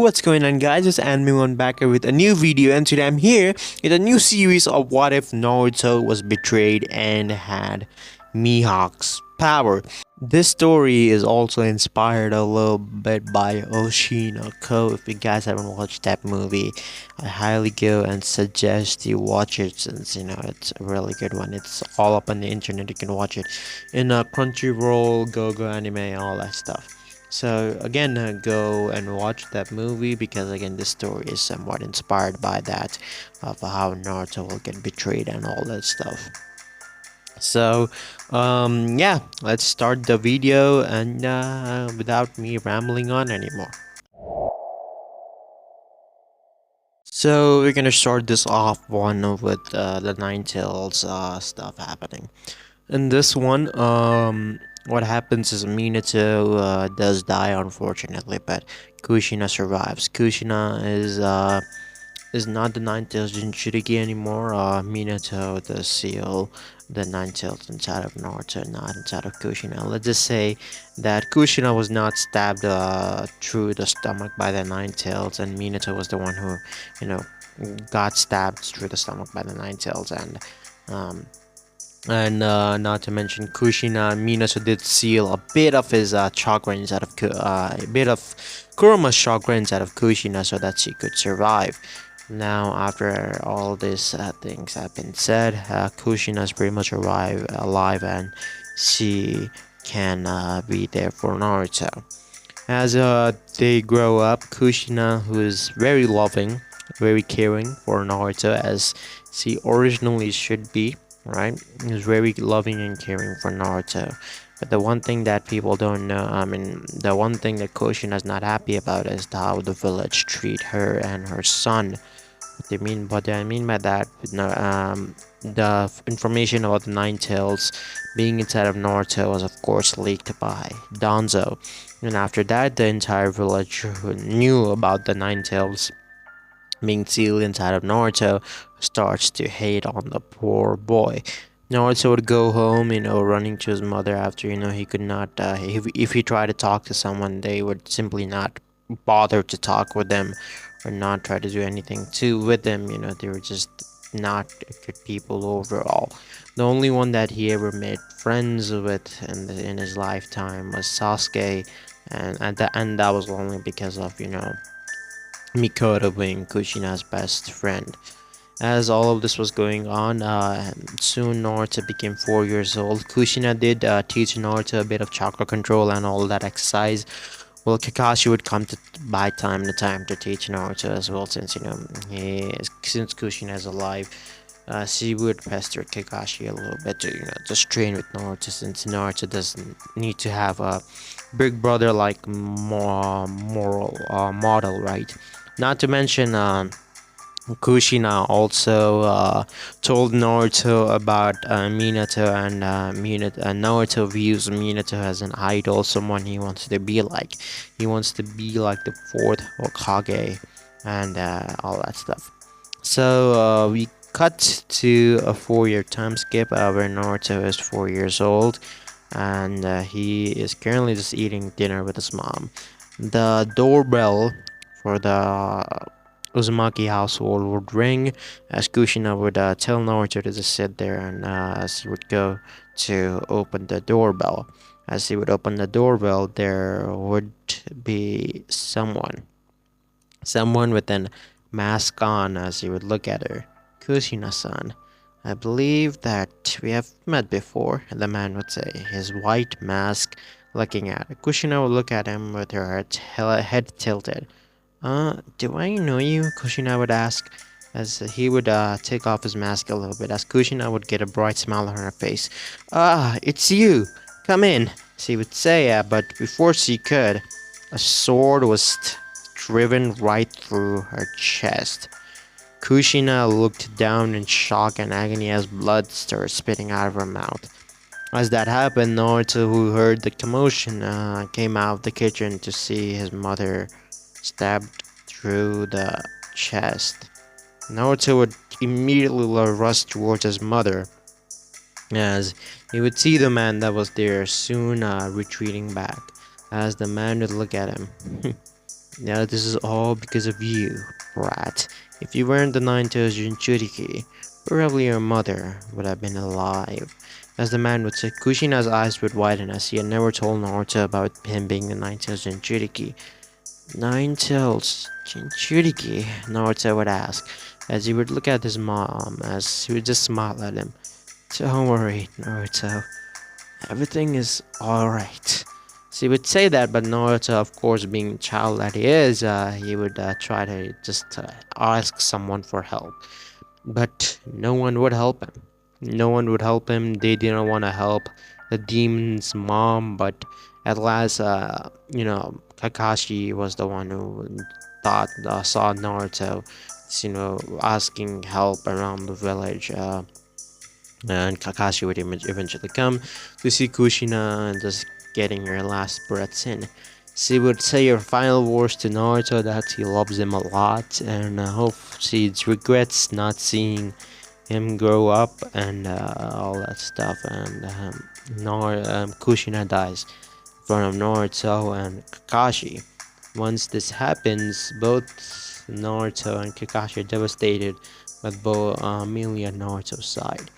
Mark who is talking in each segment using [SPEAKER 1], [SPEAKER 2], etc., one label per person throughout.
[SPEAKER 1] what's going on, guys? It's Anime1 back here with a new video, and today I'm here with a new series of What If Naruto Was Betrayed and Had Mihawk's Power. This story is also inspired a little bit by Oshinoko. If you guys haven't watched that movie, I highly go and suggest you watch it, since it's a really good one. It's all up on the internet. You can watch it in Crunchyroll, GoGo Anime, all that stuff. So again, go and watch that movie, because again, this story is somewhat inspired by that, of how Naruto will get betrayed and all that stuff. So yeah, let's start the video, and without me rambling on anymore. So we're gonna start this off one with the Nine Tails stuff happening. In this one, what happens is Minato does die, unfortunately, but Kushina survives. Kushina is not the Nine Tails Jinchuriki anymore. Minato does seal the Nine Tails inside of Naruto, not inside of Kushina. Let's just say that Kushina was not stabbed through the stomach by the Nine Tails, and Minato was the one who, you know, got stabbed through the stomach by the Nine Tails, um, and not to mention Kushina and Minato did seal a bit of his chakra inside of a bit of Kuruma's chakra inside of Kushina, so that she could survive. Now, after all these things have been said, Kushina is pretty much alive, and she can be there for Naruto. As they grow up, Kushina, who is very loving, very caring for Naruto, as she originally should be, right? Is very loving and caring for Naruto. But the one thing that people don't know, the one thing that Kushina is not happy about is how the village treat her and her son. What I mean by that, the information about the Nine Tails being inside of Naruto was of course leaked by Danzo, and after that, the entire village who knew about the Nine Tails being sealed inside of Naruto starts to hate on the poor boy. Naruto would go home, running to his mother after, he could not, if he tried to talk to someone, they would simply not bother to talk with them or not try to do anything with them. They were just not good people overall. The only one that he ever made friends with in his lifetime was Sasuke, and that was only because of, Mikoto being Kushina's best friend. As all of this was going on, soon Naruto became 4 years old. Kushina did teach Naruto a bit of chakra control and all that exercise. Well, Kakashi would come to by time to time to teach Naruto as well, since since Kushina is alive. She would pester Kakashi a little bit to just train with Naruto, since Naruto doesn't need to have a big brother like moral model, right? Not to mention, Kushina also told Naruto about Minato, and Naruto views Minato as an idol, someone he wants to be like. He wants to be like the fourth Hokage, and all that stuff. So we cut to a 4-year time skip where Naruto is 4 years old, and he is currently just eating dinner with his mom. The doorbell for the Uzumaki household would ring, as Kushina would tell Naruto to just sit there, and as he would go to open the doorbell. As he would open the doorbell, there would be someone with an mask on, as he would look at her. Kushina-san, I believe that we have met before, the man would say, his white mask looking at her. Kushina would look at him with her head tilted. Do I know you? Kushina would ask, as he would take off his mask a little bit, as Kushina would get a bright smile on her face. Ah, it's you! Come in, she would say, but before she could, a sword was driven right through her chest. Kushina looked down in shock and agony as blood started spitting out of her mouth. As that happened, Naruto, who heard the commotion, came out of the kitchen to see his mother stabbed through the chest. Naruto would immediately rush towards his mother, as he would see the man that was there soon retreating back. As the man would look at him, Now this is all because of you, brat. If you weren't the Nine-Tails Jinchuriki, probably your mother would have been alive. As the man would say, Kushina's eyes would widen as he had never told Naruto about him being the Nine-Tails Jinchuriki. Nine-Tails Jinchuriki? Naruto would ask, as he would look at his mom, as he would just smile at him. Don't worry, Naruto. Everything is alright. So he would say that, but Naruto, of course, being the child that he is, he would try to just ask someone for help. But no one would help him. No one would help him. They didn't want to help the demon's mom, but at last, Kakashi was the one who saw Naruto, asking help around the village. And Kakashi would eventually come to see Kushina and just getting her last breaths in. She would say her final words to Naruto that he loves him a lot and hope she regrets not seeing him grow up and all that stuff. And Kushina dies in front of Naruto and Kakashi. Once this happens, both Naruto and Kakashi are devastated, but both mainly on Naruto's side.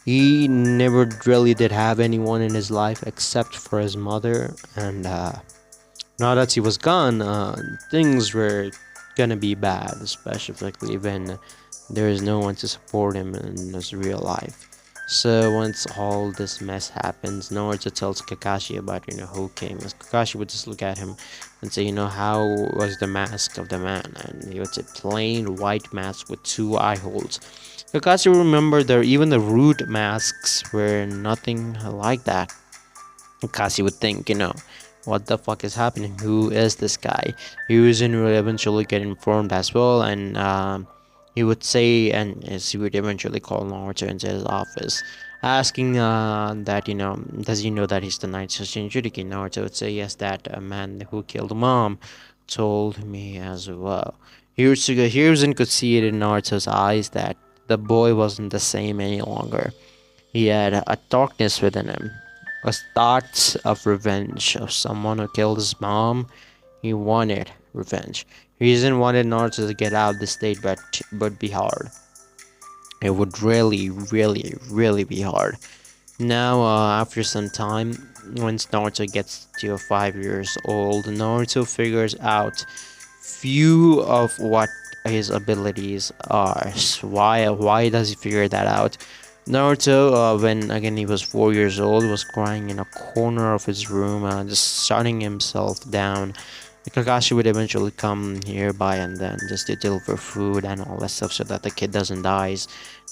[SPEAKER 1] He never really did have anyone in his life except for his mother, and now that he was gone, things were gonna be bad, especially when there is no one to support him in his real life. So once all this mess happens, Naruto tells Kakashi about who came. As Kakashi would just look at him and say, how was the mask of the man? And he would say plain white mask with two eye holes. Kakashi remembered that even the root masks were nothing like that. Kakashi would think, what the fuck is happening? Who is this guy? He was eventually get informed as well, and he would say, and as he would eventually call Naruto into his office, asking that does he know that he's the Ninth Jinchuriki? Naruto would say yes, that a man who killed mom told me as well. Hiruzen could see it in Naruto's eyes that the boy wasn't the same any longer. He had a darkness within him, a thought of revenge of someone who killed his mom. He wanted revenge. He didn't want Naruto to get out of the state, but would be hard. It would really, really, really be hard. Now, after some time, once Naruto gets to 5 years old, Naruto figures out few of what his abilities are. So why does he figure that out? Naruto, when again he was 4 years old, was crying in a corner of his room, just shutting himself down. Kakashi would eventually come nearby and then just to deliver food and all that stuff so that the kid doesn't die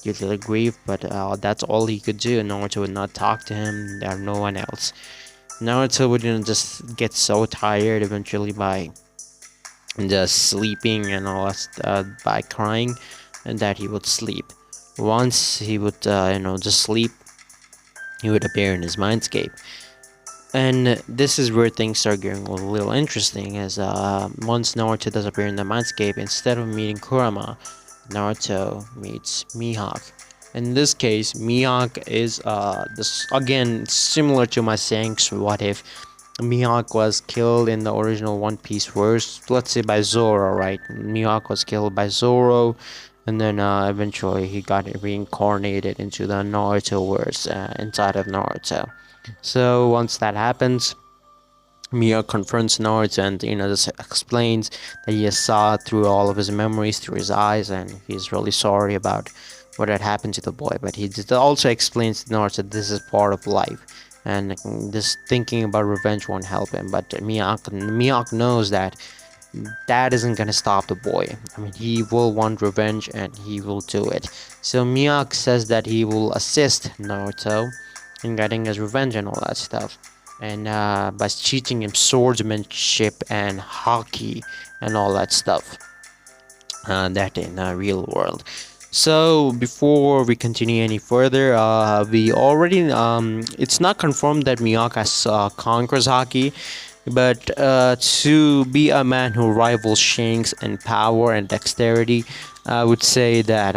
[SPEAKER 1] due to the grief. But that's all he could do. Naruto would not talk to him. There no one else. Naruto would just get so tired eventually by just sleeping and all that by crying, and that he would sleep. Once he would just sleep, he would appear in his mindscape. And this is where things start getting a little interesting, as once Naruto does appear in the mindscape, instead of meeting Kurama, Naruto meets Mihawk. In this case, Mihawk is this again similar to my saying, so what if Mihawk was killed in the original One Piece verse, let's say by Zoro, right? Mihawk was killed by Zoro, and then eventually he got reincarnated into the Naruto verse inside of Naruto. So once that happens, Mia confronts Naruto and just explains that he saw through all of his memories through his eyes, and he's really sorry about what had happened to the boy. But he also explains to Naruto that this is part of life, and this thinking about revenge won't help him. But Mihawk knows that that isn't gonna stop the boy. I mean, he will want revenge and he will do it. So Mihawk says that he will assist Naruto in getting his revenge and all that stuff, and by teaching him swordsmanship and hockey and all that stuff, that in the real world. So before we continue any further, we already it's not confirmed that Miyaka conquers hockey, but to be a man who rivals Shanks in power and dexterity, I would say that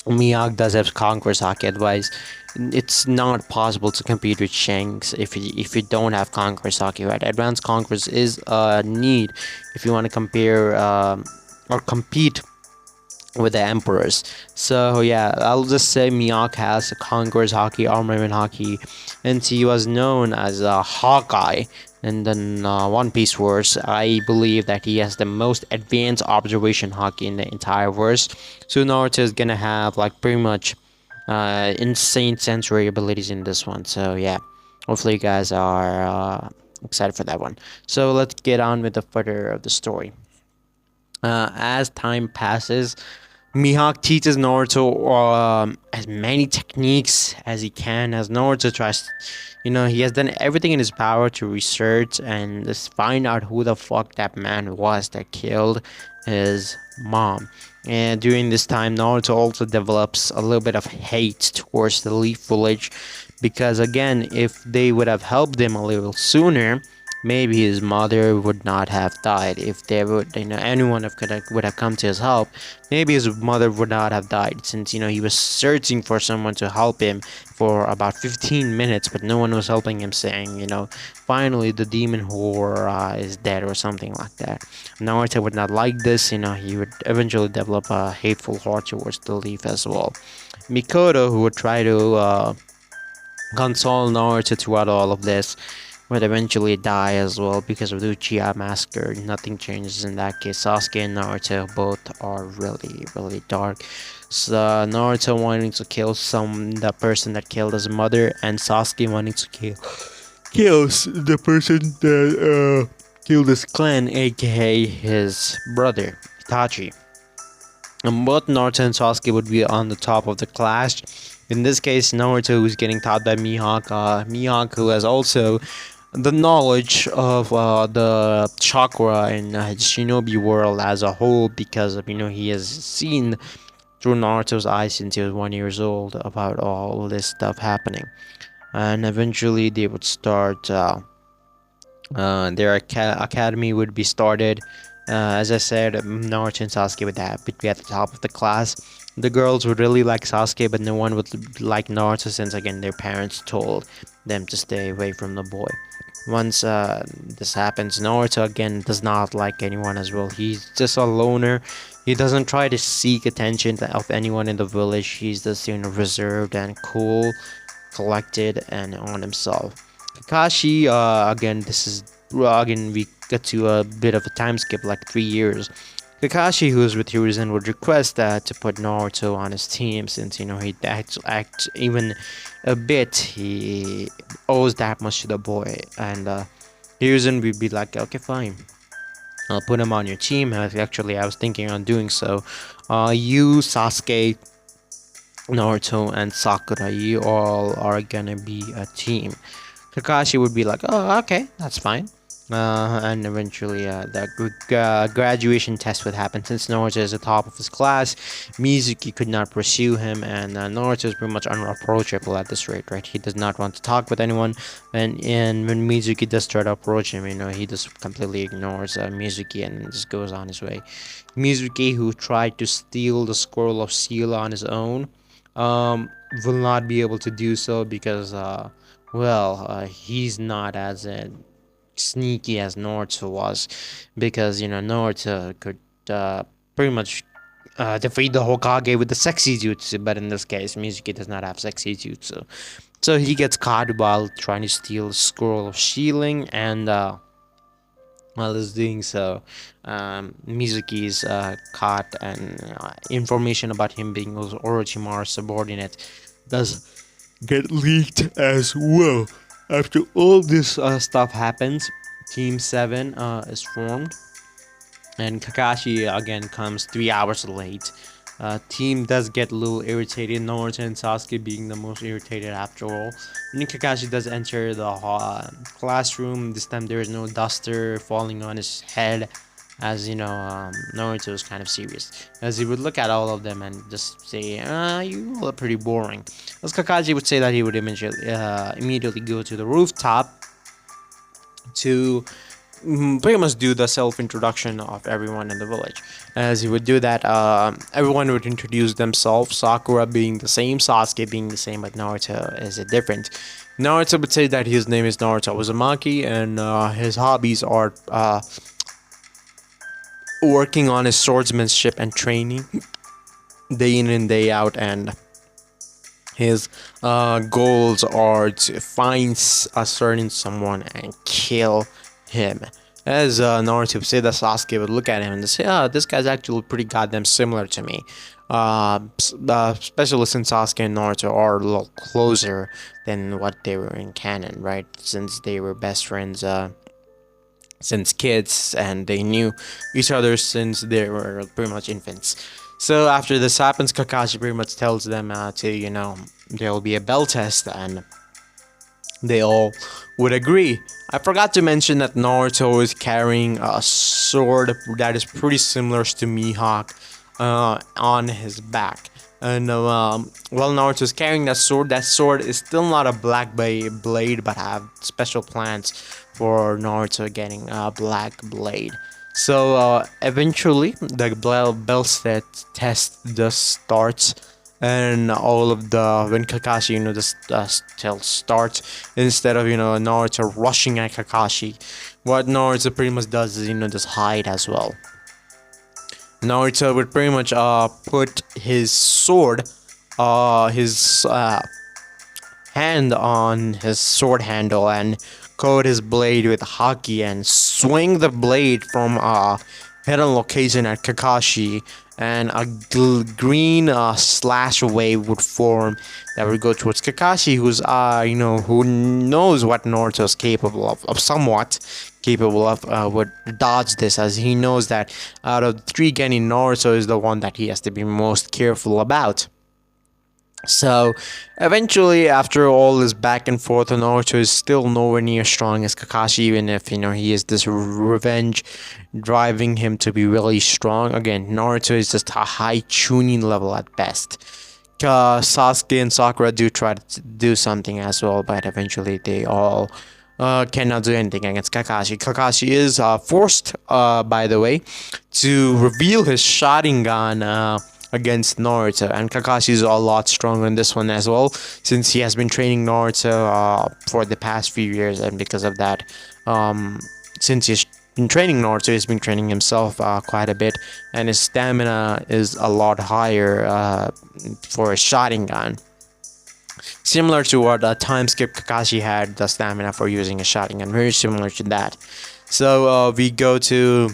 [SPEAKER 1] Miyagi does have conquerors hockey advice. it's not possible to compete with Shanks if you don't have Conqueror's Hockey, right? Advanced Conquerors is a need if you want to compare or compete with the Emperors. So yeah, I'll just say Miyake has Conqueror's Hockey, Armament Hockey, and he was known as a Hawkeye. And then One Piece verse, I believe that he has the most advanced observation hockey in the entire verse. So Naruto is gonna have like pretty much insane sensory abilities in this one. So yeah, hopefully you guys are excited for that one. So let's get on with the further of the story. As time passes, Mihawk teaches Naruto as many techniques as he can. As Naruto tries, he has done everything in his power to research and just find out who the fuck that man was that killed his mom. And during this time, Naruto also develops a little bit of hate towards the Leaf Village because, again, if they would have helped him a little sooner, maybe his mother would not have died. If there would, anyone would have come to his help, maybe his mother would not have died, since he was searching for someone to help him for about 15 minutes, but no one was helping him, saying, finally the demon whore is dead or something like that. Naruto would not like this. He would eventually develop a hateful heart towards the Leaf as well. Mikoto, who would try to console Naruto throughout all of this, would eventually die as well because of the Uchiha massacre. Nothing changes in that case. Sasuke and Naruto both are really, really dark. So Naruto wanting to kill the person that killed his mother, and Sasuke wanting to kills the person that killed his clan, aka his brother Itachi. And both Naruto and Sasuke would be on the top of the class. In this case, Naruto, who's getting taught by Mihawk, who has also the knowledge of the chakra and shinobi world as a whole, because of he has seen through Naruto's eyes since he was 1 year old about all this stuff happening. And eventually they would start their academy would be started. As I said, Naruto and Sasuke would be at the top of the class. The girls would really like Sasuke, but no one would like Naruto, since again their parents told them to stay away from the boy. Once this happens, Naruto again does not like anyone as well. He's just a loner. He doesn't try to seek attention of anyone in the village. He's just reserved and cool, collected, and on himself. Kakashi, again, this is again we get to a bit of a time skip, like 3 years. Kakashi, who is with Hiruzen, would request to put Naruto on his team, since he act even a bit. He owes that much to the boy, and Hiruzen would be like, okay, fine, I'll put him on your team. Actually, I was thinking on doing so. You, Sasuke, Naruto, and Sakura, you all are gonna be a team. Kakashi would be like, oh, okay, that's fine. And eventually, the graduation test would happen. Since Naruto is the top of his class, Mizuki could not pursue him, and Naruto is pretty much unapproachable at this rate, right? He does not want to talk with anyone, and when Mizuki does try to approach him, he just completely ignores Mizuki and just goes on his way. Mizuki, who tried to steal the scroll of seal on his own, will not be able to do so because, he's not as sneaky as Naruto was, because Naruto could pretty much defeat the Hokage with the sexy jutsu, but in this case Mizuki does not have sexy jutsu, so he gets caught while trying to steal the scroll of shielding, and while he's doing so, Mizuki is caught, and information about him being Orochimaru's subordinate does get leaked as well. After all this stuff happens, Team 7 is formed, and Kakashi again comes 3 hours late. Team does get a little irritated, Naruto and Sasuke being the most irritated after all. And Kakashi does enter the classroom. This time there is no duster falling on his head, as Naruto is kind of serious, as he would look at all of them and just say, you all are pretty boring. As Kakashi would say that he would immediately go to the rooftop to pretty much do the self-introduction of everyone in the village. As he would do that, everyone would introduce themselves, Sakura being the same, Sasuke being the same, but Naruto is different. Naruto would say that his name is Naruto Uzumaki, and his hobbies are working on his swordsmanship and training day in and day out, and his goals are to find a certain someone and kill him. As Naruto would say that, Sasuke would look at him and say, "Ah, this guy's actually pretty goddamn similar to me." Especially since Sasuke and Naruto are a little closer than what they were in canon, right? Since they were best friends since kids, and they knew each other since they were pretty much infants. So after this happens, Kakashi pretty much tells them there will be a bell test, and they all would agree. I forgot to mention that Naruto is carrying a sword that is pretty similar to Mihawk on his back. And while Naruto is carrying that sword is still not a black blade, but have special plans for Naruto getting a black blade. So eventually, the bell set test just starts, and all of the when Kakashi still starts, instead of Naruto rushing at Kakashi, what Naruto pretty much does is just hide as well. Naruto would pretty much put his sword, his hand on his sword handle, and coat his blade with haki and swing the blade from a hidden location at Kakashi, and a green slash wave would form that would go towards Kakashi, who knows what Naruto is capable of somewhat capable of, would dodge this, as he knows that out of the three Genin, Naruto is the one that he has to be most careful about. So eventually, after all this back and forth, Naruto is still nowhere near strong as Kakashi, even if he is this revenge driving him to be really strong. Again, Naruto is just a high tuning level at best. Sasuke and Sakura do try to do something as well, but eventually they all cannot do anything against Kakashi. Kakashi is forced, by the way, to reveal his Sharingan against Naruto, and Kakashi is a lot stronger in this one as well, since he has been training Naruto for the past few years, and because of that, since he's been training Naruto, he's been training himself quite a bit, and his stamina is a lot higher for a Sharingan. Similar to what time skip Kakashi had the stamina for using a Sharingan, very similar to that. So we go to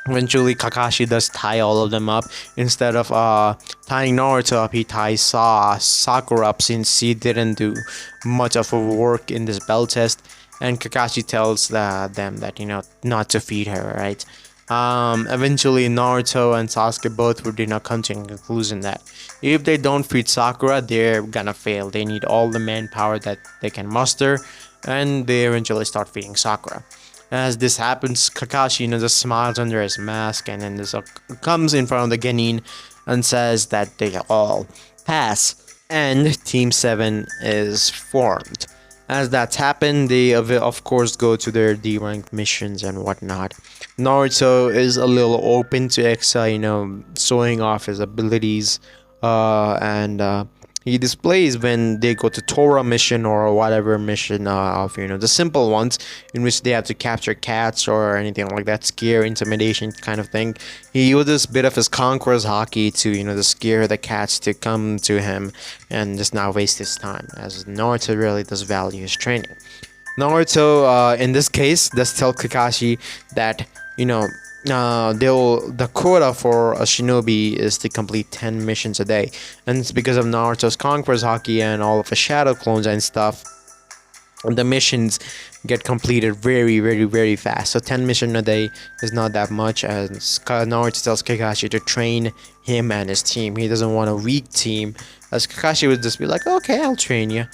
[SPEAKER 1] eventually Kakashi does tie all of them up. Instead of tying Naruto up, he ties Sakura up, since he didn't do much of a work in this bell test. And Kakashi tells them that not to feed her, right? Eventually Naruto and Sasuke both would come to a conclusion that if they don't feed Sakura, they're gonna fail. They need all the manpower that they can muster, and they eventually start feeding Sakura. As this happens, Kakashi just smiles under his mask, and then comes in front of the Genin and says that they all pass, and Team 7 is formed. As that's happened, they of course go to their D-rank missions and whatnot. Naruto is a little open to showing off his abilities, and he displays when they go to Torah mission or whatever mission of the simple ones in which they have to capture cats or anything like that, scare, intimidation kind of thing. He uses a bit of his conqueror's haki to to scare the cats to come to him and just not waste his time, as Naruto really does value his training. Naruto in this case does tell Kakashi that the quota for a shinobi is to complete 10 missions a day, and it's because of Naruto's conqueror's haki and all of the shadow clones and stuff. The missions get completed very, very, very fast. So 10 missions a day is not that much, as Naruto tells Kakashi to train him and his team. He doesn't want a weak team, as Kakashi would just be like, okay, I'll train you.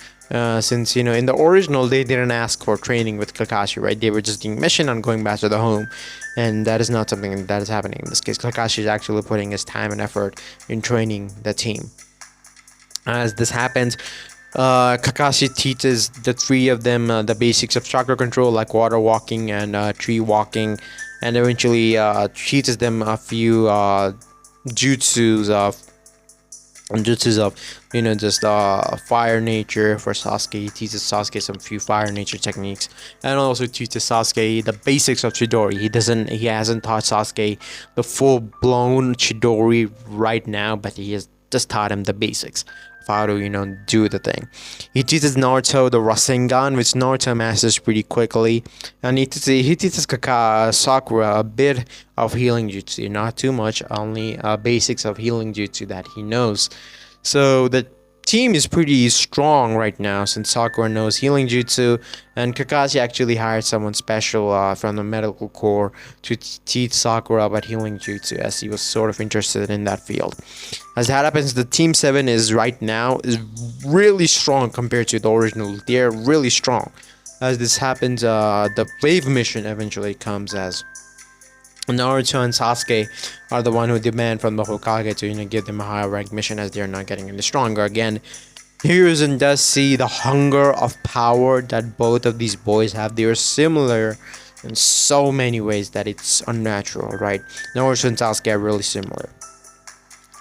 [SPEAKER 1] Since in the original they didn't ask for training with Kakashi, right? They were just doing mission and going back to the home, and that is not something that is happening in this case. Kakashi is actually putting his time and effort in training the team. As this happens, Kakashi teaches the three of them the basics of chakra control, like water walking and tree walking, and eventually teaches them a few jutsus of just fire nature for Sasuke. He teaches Sasuke some few fire nature techniques, and also teaches Sasuke the basics of Chidori. He hasn't taught Sasuke the full blown Chidori right now, but he has just taught him the basics of how to do the thing. He teaches Naruto the Rasengan, which Naruto masters pretty quickly, and he teaches Sakura a bit of healing jutsu, not too much, only basics of healing jutsu that he knows. So the team is pretty strong right now since Sakura knows healing jutsu, and Kakashi actually hired someone special from the medical corps to teach Sakura about healing jutsu, as he was sort of interested in that field. As that happens, the team 7 is really strong compared to the original. They're really strong. As this happens, the wave mission eventually comes, as Naruto and Sasuke are the one who demand from the Hokage to give them a higher rank mission, as they're not getting any stronger. Again, Hiruzen does see the hunger of power that both of these boys have. They are similar in so many ways that it's unnatural, right? Naruto and Sasuke are really similar.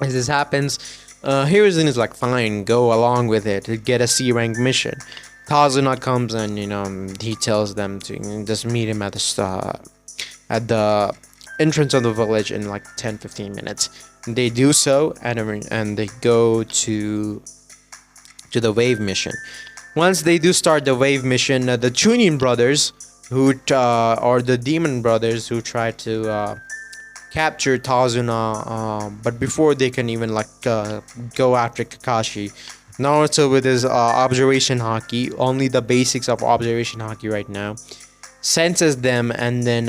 [SPEAKER 1] As this happens, Hiruzen is like, fine, go along with it, get a C rank mission. Kazuna comes and he tells them to just meet him at the entrance of the village in like 10-15 minutes. They do so, and they go to the wave mission. Once they do start the wave mission, the Chunin brothers, or the demon brothers, who try to capture Tazuna, but before they can even go after Kakashi, Naruto with his observation haki, only the basics of observation haki right now, senses them, and then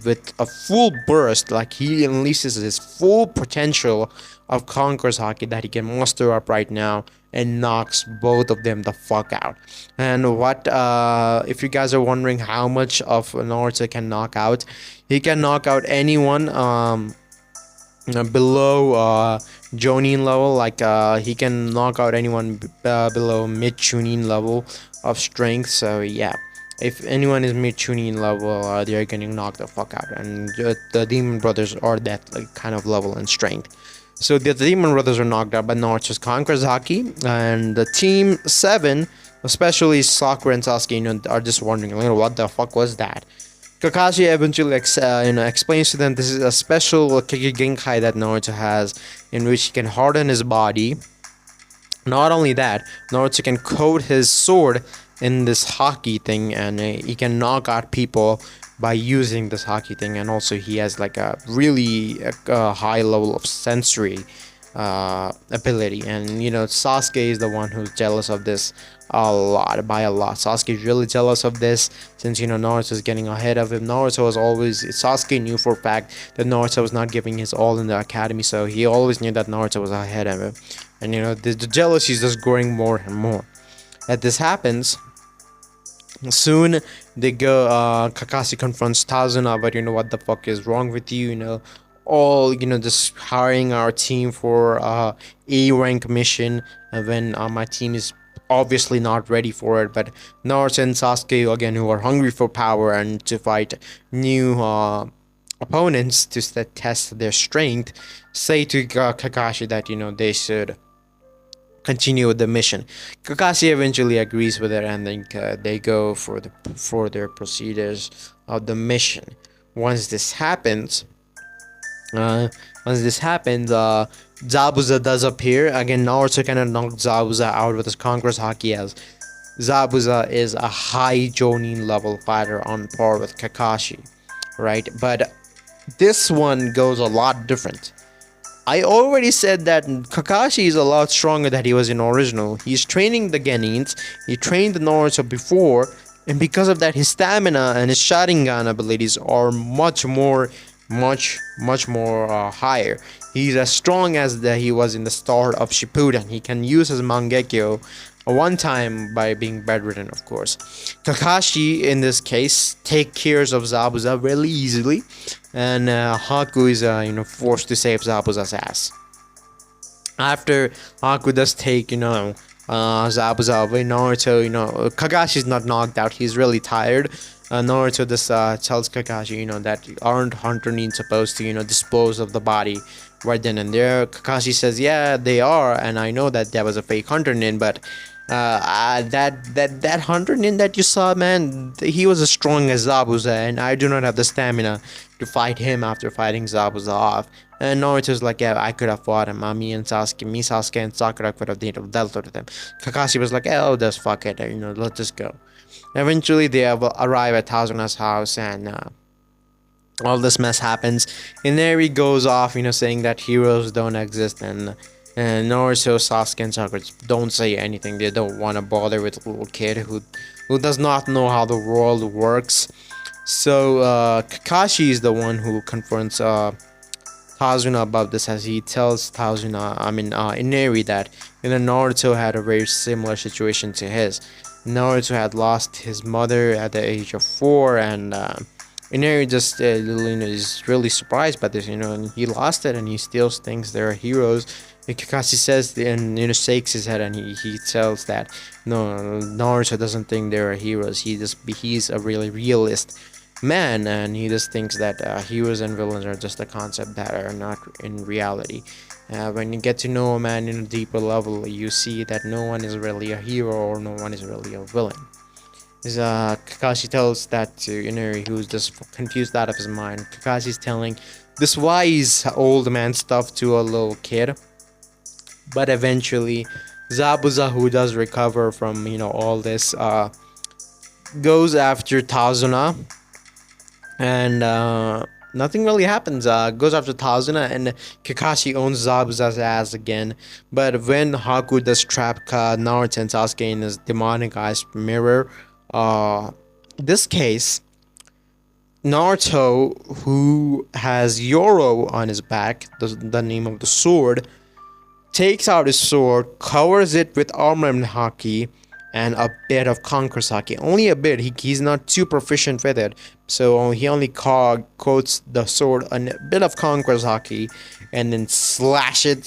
[SPEAKER 1] with a full burst, he unleashes his full potential of Conqueror's haki that he can muster up right now, and knocks both of them the fuck out. And if you guys are wondering how much of Naruto can knock out, he can knock out anyone below Jonin level. He can knock out anyone below mid Chunin level of strength. So yeah, if anyone is mid Chunin level, they're getting knocked the fuck out, and the demon brothers are that kind of level in strength. So the demon brothers are knocked out by Naruto's Conqueror's haki, and the team 7, especially Sakura and Sasuke, are just wondering, what the fuck was that? Kakashi eventually explains to them this is a special Kikigenkai that Naruto has, in which he can harden his body. Not only that, Naruto can coat his sword in this haki thing, and he can knock out people by using this haki thing. And also he has a really high level of sensory ability, and Sasuke is the one who's jealous of this a lot. Sasuke is really jealous of this, since Naruto is getting ahead of him. Sasuke knew for a fact that Naruto was not giving his all in the academy, so he always knew that Naruto was ahead of him, and the jealousy is just growing more and more. As this happens, soon they go, Kakashi confronts Tazuna, but what the fuck is wrong with you? Just hiring our team for A rank mission when my team is obviously not ready for it. But Naruto and Sasuke, again, who are hungry for power and to fight new opponents to test their strength, say to Kakashi that they should continue with the mission. Kakashi eventually agrees with it, and then they go for their procedures of the mission. Once this happens, Zabuza does appear. Again, Naruto kind of knocked Zabuza out with his Conqueror's haki, as Zabuza is a high Jonin level fighter on par with Kakashi, right? But this one goes a lot different. I already said that Kakashi is a lot stronger than he was in original. He's training the Genins. He trained the Naruto before, and because of that, his stamina and his Sharingan abilities are much more higher. He's as strong as he was in the start of Shippuden. He can use his Mangekyo one time by being bedridden, of course. Kakashi, in this case, take cares of Zabuza really easily, and Haku is forced to save Zabuza's ass. After Haku does take Zabuza with Naruto. Kakashi's not knocked out. He's really tired. Naruto just tells Kakashi, that aren't Hunter needs supposed to, dispose of the body right then and there. Kakashi says, yeah, they are, and I know that there was a fake Hunter Nin, but that Hunter Nin that you saw, man, he was as strong as Zabuza, and I do not have the stamina to fight him after fighting Zabuza off. And Naruto's like, yeah, I could have fought him. Sasuke and Sakura could have dealt with him. Kakashi was like, oh, just fuck it, let's just go. Eventually, they arrive at Tazuna's house, and all this mess happens. Inari goes off, saying that heroes don't exist, and Naruto, Sasuke, and Sakura don't say anything. They don't want to bother with a little kid who does not know how the world works. So Kakashi is the one who confronts Tazuna about this, as he tells Inari that Naruto had a very similar situation to his. Naruto had lost his mother at the age of 4, and Inari just is really surprised by this, and he lost it, and he still thinks they're heroes. And Kakashi says, and shakes his head, and he tells that no, Naruto doesn't think they're heroes. He's a really realist man, and he just thinks that heroes and villains are just a concept that are not in reality. When you get to know a man in a deeper level, you see that no one is really a hero or no one is really a villain. Kakashi tells that to Inari, who's just confused out of his mind. Kakashi's telling this wise old man stuff to a little kid, but eventually Zabuza, who does recover from all this, goes after Tazuna, and nothing really happens. Goes after Tazuna, and Kakashi owns Zabuza's ass again. But when Haku does trap Naruto and Sasuke in his demonic eyes mirror, this case, Naruto, who has Yoro on his back, the name of the sword, takes out his sword, covers it with armor and haki, and a bit of Conqueror's haki. Only a bit. He's not too proficient with it, so he only coats the sword a bit of Conqueror's haki, and then slash it.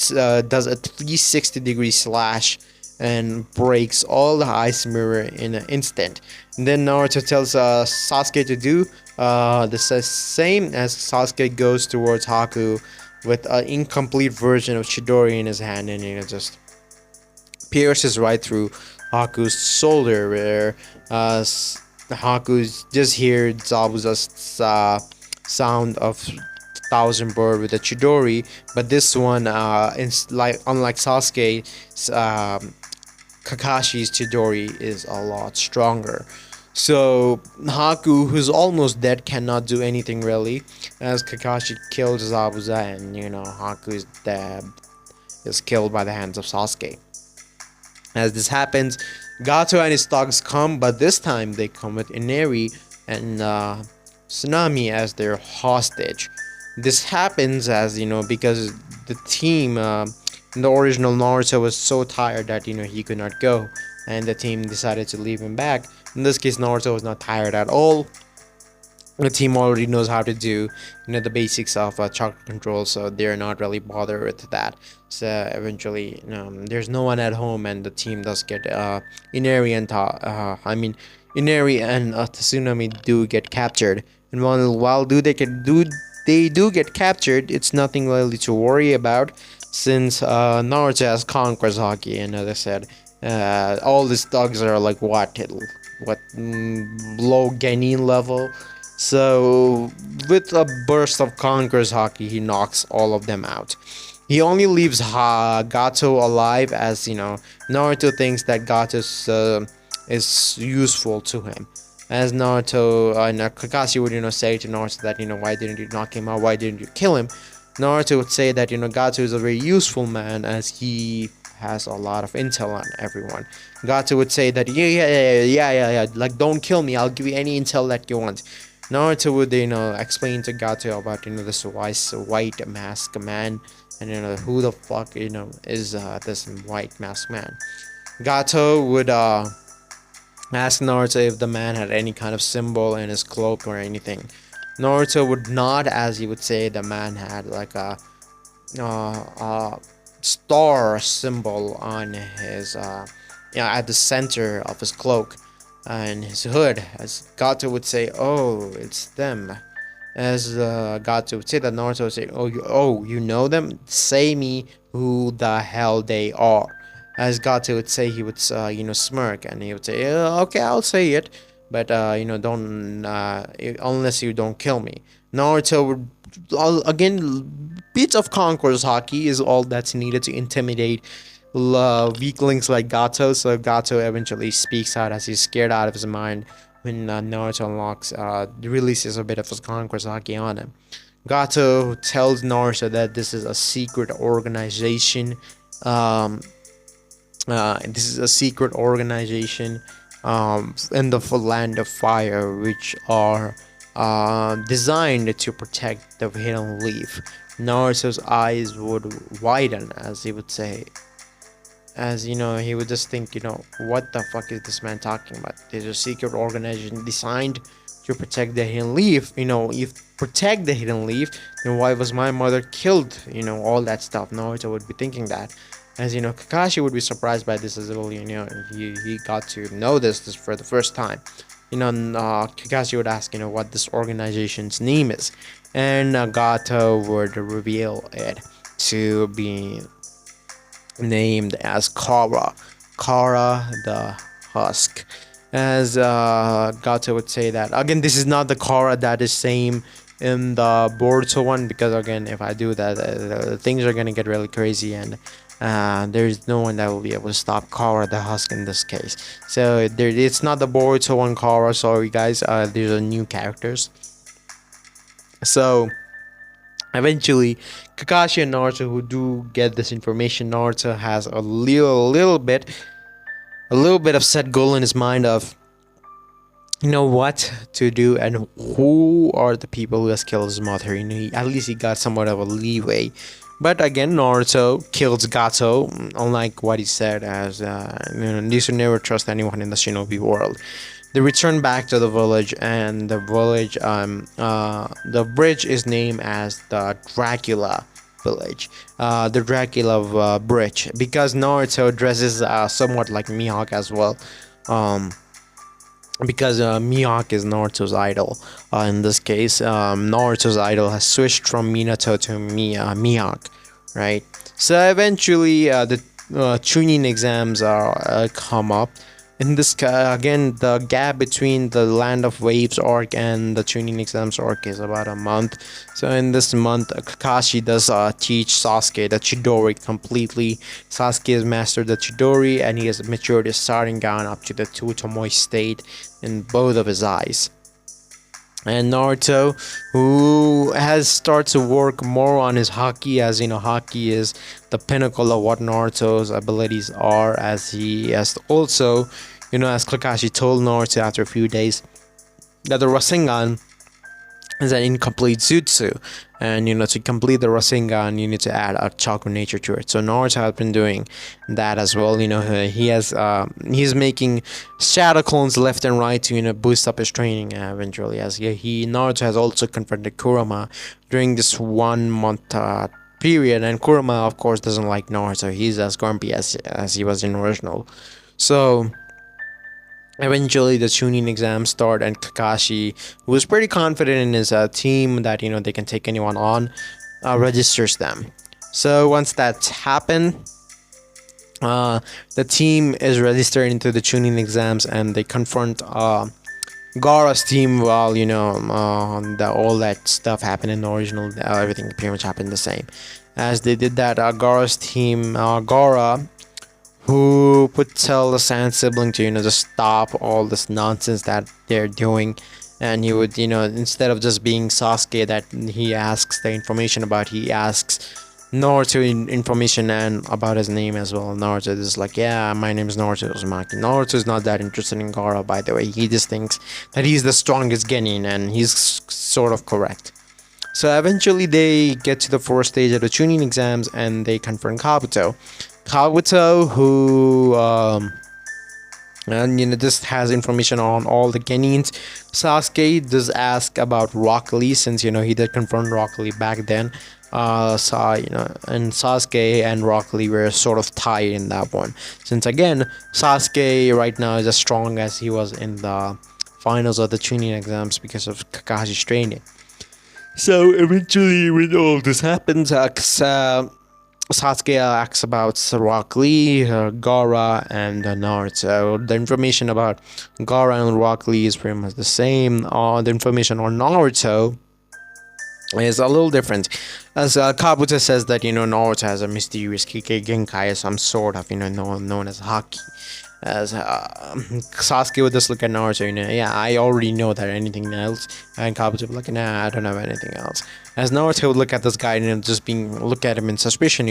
[SPEAKER 1] Does a 360-degree slash and breaks all the ice mirror in an instant. And then Naruto tells Sasuke to do the same, as Sasuke goes towards Haku with an incomplete version of Chidori in his hand, and just pierces right through Haku's shoulder, where Haku's just hear Zabuza's sound of thousand bird with a Chidori, but this one, unlike Sasuke's, Kakashi's Chidori is a lot stronger. So Haku, who's almost dead, cannot do anything really, as Kakashi kills Zabuza, and Haku is dead, is killed by the hands of Sasuke. As this happens, Gato and his thugs come, but this time they come with Inari and Tsunami as their hostage. This happens as because the team in the original Naruto was so tired that he could not go, and the team decided to leave him back. In this case, Naruto was not tired at all. The team already knows how to do the basics of chakra control, so they're not really bothered with that. So eventually there's no one at home, and the team does get Inari and Tsunami do get captured. And while they do get captured, it's nothing really to worry about, since Naruto has Conqueror's haki, and as I said, all these thugs are like low Genin level. So with a burst of Conqueror's haki, he knocks all of them out. He only leaves Gato alive, as Naruto thinks that Gato is useful to him. As Naruto and Kakashi would say to Naruto that why didn't you knock him out? Why didn't you kill him? Naruto would say that Gato is a very useful man, as he has a lot of intel on everyone. Gato would say that yeah, like, don't kill me, I'll give you any intel that you want. Naruto would explain to Gato about this white mask man, and who the fuck is this white mask man. Gato would ask Naruto if the man had any kind of symbol in his cloak or anything. Naruto would nod, as he would say the man had like a star symbol on his at the center of his cloak and his hood, as Gato would say, "Oh, it's them." As Gato would say that, Naruto would say, "Oh, you know them? Say me who the hell they are." As Gato would say, he would smirk, and he would say, "Okay, I'll say it, but don't unless you don't kill me." Naruto would again, bits of conqueror's hockey is all that's needed to intimidate weaklings like Gato. So Gato eventually speaks out as he's scared out of his mind when Naruto releases a bit of his conqueror's hockey on him. Gato tells Naruto that this is a secret organization. Um, this is a secret organization in the land of fire, which are designed to protect the hidden leaf. Naruto's eyes would widen as he would say, as he would just think, what the fuck is this man talking about? There's a secret organization designed to protect the hidden leaf. If protect the hidden leaf, then why was my mother killed? All that stuff. Naruto would be thinking that. As Kakashi would be surprised by this as well. He got to know this for the first time. Kakashi would ask, what this organization's name is, and Gato would reveal it to be named as Kara the Husk. As Gato would say that again, this is not the Kara that is same in the Boruto one, because again, if I do that, things are gonna get really crazy, and there's no one that will be able to stop Kara the Husk in this case. So it's not the Boruto one Kara. Sorry guys, these are new characters. So eventually, Kakashi and Naruto, who do get this information, Naruto has a little bit of set goal in his mind of what to do and who are the people who has killed his mother. At least he got somewhat of a leeway. But again, Naruto kills Gato, unlike what he said, as you should never trust anyone in the shinobi world. They return back to the village, and the bridge is named as the Dracula village, the Dracula bridge, because Naruto dresses somewhat like Mihawk as well. Because Mihawk is Naruto's idol. In this case, Naruto's idol has switched from Minato to Mihawk, right? So eventually, the Chunin exams are come up. In this, again, the gap between the Land of Waves arc and the Chunin exams arc is about a month. So in this month, Kakashi does teach Sasuke the Chidori completely. Sasuke has mastered the Chidori, and he has matured his Sharingan up to the Tsutomoe state in both of his eyes. And Naruto, who has started to work more on his haki, as haki is the pinnacle of what Naruto's abilities are, as he has also, as Kakashi told Naruto after a few days, that the Rasengan is an incomplete jutsu, and to complete the Rasengan you need to add a chakra nature to it. So Naruto has been doing that as well. He's making shadow clones left and right to boost up his training eventually, as Naruto has also confronted Kurama during this 1 month period, and Kurama of course doesn't like Naruto. He's as grumpy as he was in original. So eventually the Chunin exams start, and Kakashi, who was pretty confident in his team that they can take anyone on, registers them. So once that's happened, the team is registered into the Chunin exams, and they confront Gaara's team. While all that stuff happened in the original, everything pretty much happened the same. As they did that, Gaara's team, Gaara, who would tell the Sand sibling to just stop all this nonsense that they're doing, and he would instead of just being Sasuke that he asks the information about, he asks Naruto information and about his name as well. Naruto is like, yeah, my name is Naruto Uzumaki. Naruto is not that interested in Gaara, by the way. He just thinks that he's the strongest genin, and he's sort of correct. So eventually they get to the 4th stage of the Chunin exams, and they confront Kabuto, who And this has information on all the Genins. Sasuke does ask about Rock Lee, since he did confront Rock Lee back then. And Sasuke and Rock Lee were sort of tied in that one, since again Sasuke right now is as strong as he was in the finals of the training exams because of Kakashi's training. So eventually, when all this happens, Sasuke asks about Rock Lee, Gaara, and Naruto. The information about Gaara and Rock Lee is pretty much the same. The information on Naruto is a little different, as Kabuto says that Naruto has a mysterious Kike Genkai, some sort of known as Haki. As Sasuke would just look at Naruto, yeah, I already know that. Anything else? And Kabuto would be like, nah, I don't have anything else. As Naruto would look at this guy and just look at him in suspicion,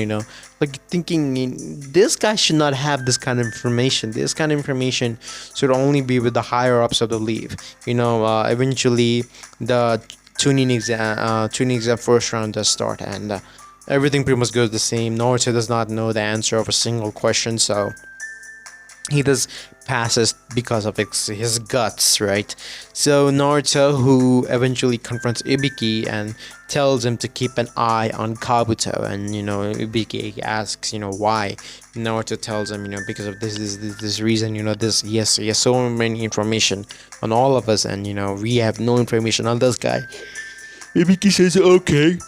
[SPEAKER 1] like thinking this guy should not have this kind of information. This kind of information should only be with the higher ups of the league. Eventually the tuning exam first round does start, and everything pretty much goes the same. Naruto does not know the answer of a single question, so he does passes because of his guts, right? So Naruto, who eventually confronts Ibiki and tells him to keep an eye on Kabuto, and Ibiki asks why. Naruto tells him because of this reason, this, yes, he has so many information on all of us, and we have no information on this guy. Ibiki says, okay,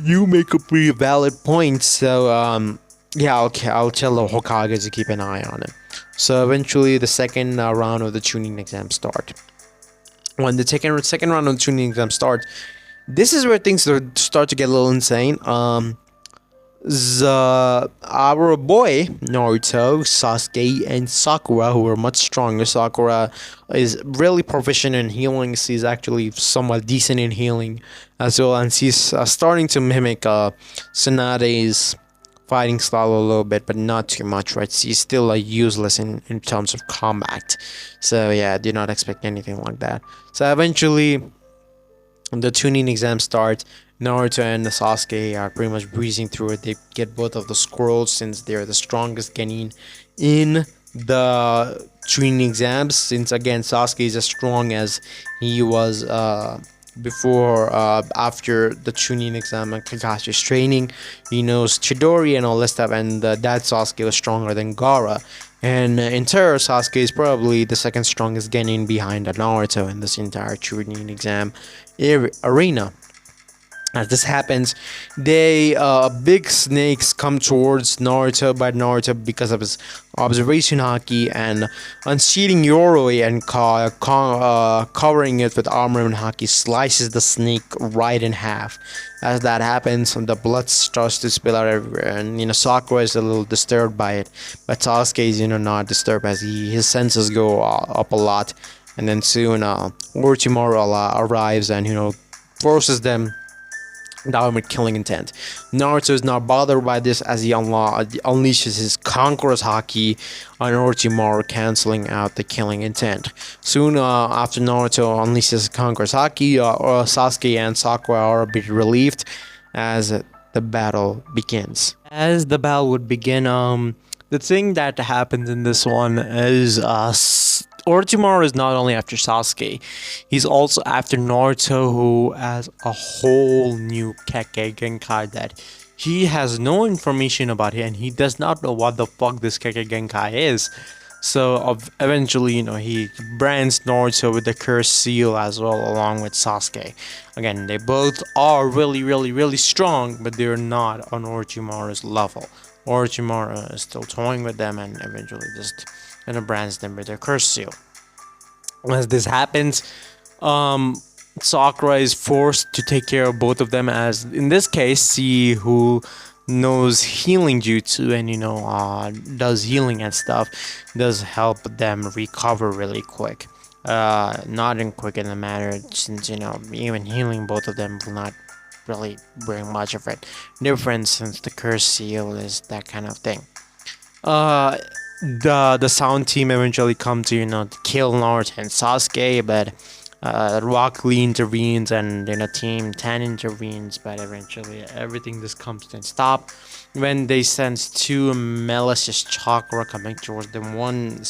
[SPEAKER 1] you make a pretty valid point, so yeah, okay, I'll tell the Hokage to keep an eye on it. So eventually the second round of the tuning exam start. When the second round of the tuning exam starts, this is where things start to get a little insane. Our boy Naruto, Sasuke, and Sakura, who are much stronger. Sakura is really proficient in healing. She's actually somewhat decent in healing as well, and she's starting to mimic Tsunade's fighting style a little bit, but not too much, right? She's still useless in terms of combat. So yeah, do not expect anything like that. So eventually the tuning exam starts. Naruto and the Sasuke are pretty much breezing through it. They get both of the scrolls, since they're the strongest genin in the tuning exams, since again Sasuke is as strong as he was before after the tuning exam and Kakashi's training. He knows Chidori and all this stuff, and that Sasuke was stronger than Gaara. And in turn, Sasuke is probably the second strongest genin behind Naruto in this entire tuning exam arena. As this happens, big snakes come towards Naruto, but Naruto, because of his observation haki and unseating Yoroi and covering it with armor and haki, slices the snake right in half. As that happens, the blood starts to spill out everywhere, and Sakura is a little disturbed by it, but Sasuke is not disturbed, as his senses go up a lot. And then soon Orochimaru arrives and forces them down with killing intent. Naruto is not bothered by this, as he unleashes his conqueror's haki on Orochimaru, cancelling out the killing intent. Soon after Naruto unleashes his conqueror's haki, Sasuke and Sakura are a bit relieved as the battle begins. As the battle would begin, the thing that happens in this one is Orochimaru is not only after Sasuke, he's also after Naruto, who has a whole new Kekkei Genkai that he has no information about it, and he does not know what the fuck this Kekkei Genkai is. So eventually, he brands Naruto with the cursed seal as well, along with Sasuke. Again, they both are really, really, really strong, but they're not on Orochimaru's level. Orochimaru is still toying with them, and eventually just brands them with their curse seal. As this happens, Sakura is forced to take care of both of them, as in this case, she, who knows healing jutsu and does healing and stuff, does help them recover really quick. Not in quick in the matter, since even healing both of them will not really bring much of it difference, since the curse seal is that kind of thing. The sound team eventually come to to kill Naruto and Sasuke, but Rock Lee intervenes, and Team 10 intervenes, but eventually everything just comes to a stop when they sense two malicious chakra coming towards them. One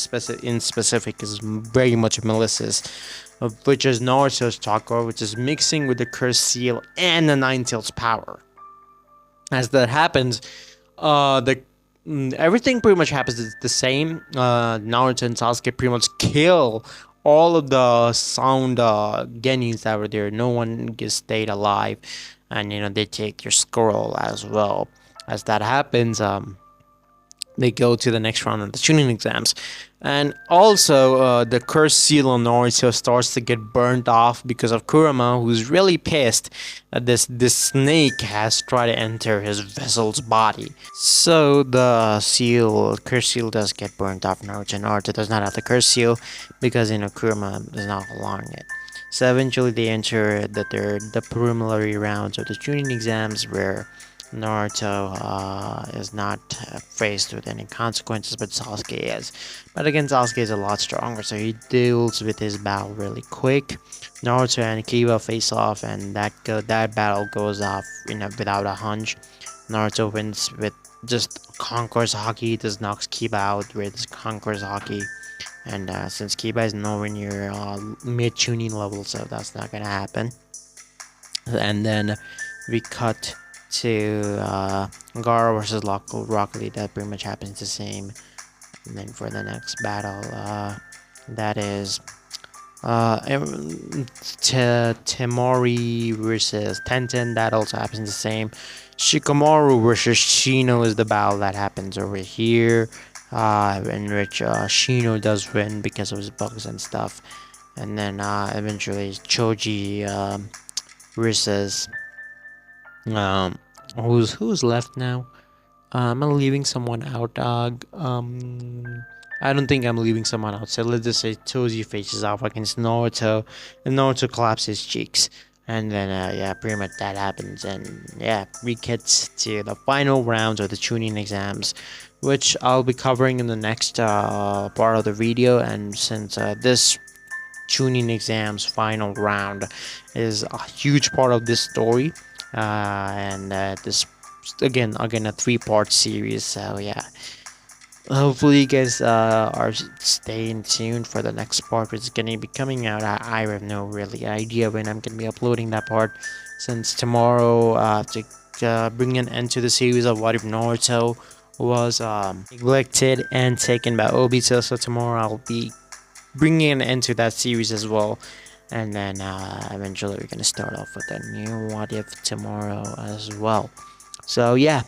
[SPEAKER 1] in specific is very much malicious, which is Naruto's chakra, which is mixing with the cursed seal and the Nine Tails power. As that happens, the everything pretty much happens the same. Naruto and Sasuke pretty much kill all of the sound genis that were there. No one gets stayed alive, and they take your scroll as well. As that happens, they go to the next round of the tuning exams. And also, the cursed seal on Naruto starts to get burnt off because of Kurama, who's really pissed that this snake has tried to enter his vessel's body. So the cursed seal does get burnt off Naruto. Naruto does not have the cursed seal because Kurama does not allowing it. So eventually they enter the preliminary rounds of the tuning exams, where Naruto is not faced with any consequences, but Sasuke is. But again, Sasuke is a lot stronger, so he deals with his battle really quick. Naruto and Kiba face off, and that battle goes off without a hunch. Naruto wins with just Conqueror's Haki, just knocks Kiba out with Conqueror's Haki. And since Kiba is nowhere near mid-tuning level, so that's not gonna happen. And then we cut to Gaara versus Rock Lee. That pretty much happens the same. And then for the next battle, that is Temori versus Tenten. That also happens the same. Shikamaru versus Shino is the battle that happens over here, in which Shino does win because of his bugs and stuff. And then eventually Choji versus who's left now? Am I leaving someone out, dog? I don't think I'm leaving someone out. So let's just say Choji faces off against Naruto, and Naruto claps his cheeks. And then, yeah, pretty much that happens. And yeah, we get to the final rounds of the tuning exams, which I'll be covering in the next part of the video. And since this tuning exams final round is a huge part of this story, and this again a 3-part series, so yeah, hopefully you guys are staying tuned for the next part, which is gonna be coming out. I have no really idea when I'm gonna be uploading that part, since tomorrow to bring an end to the series of What If Naruto was neglected and taken by Obito. So tomorrow I'll be bringing an end to that series as well. And then eventually we're gonna start off with a new What If tomorrow as well. So yeah,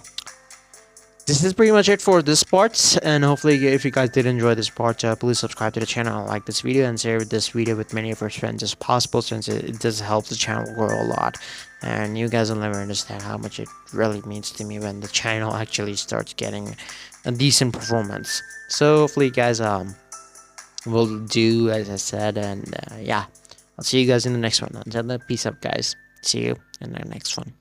[SPEAKER 1] this is pretty much it for this part, and hopefully if you guys did enjoy this part, please subscribe to the channel, like this video, and share this video with many of your friends as possible, since it does help the channel grow a lot. And you guys will never understand how much it really means to me when the channel actually starts getting a decent performance. So hopefully you guys will do as I said, and yeah, I'll see you guys in the next one. Until then, peace out, guys. See you in the next one.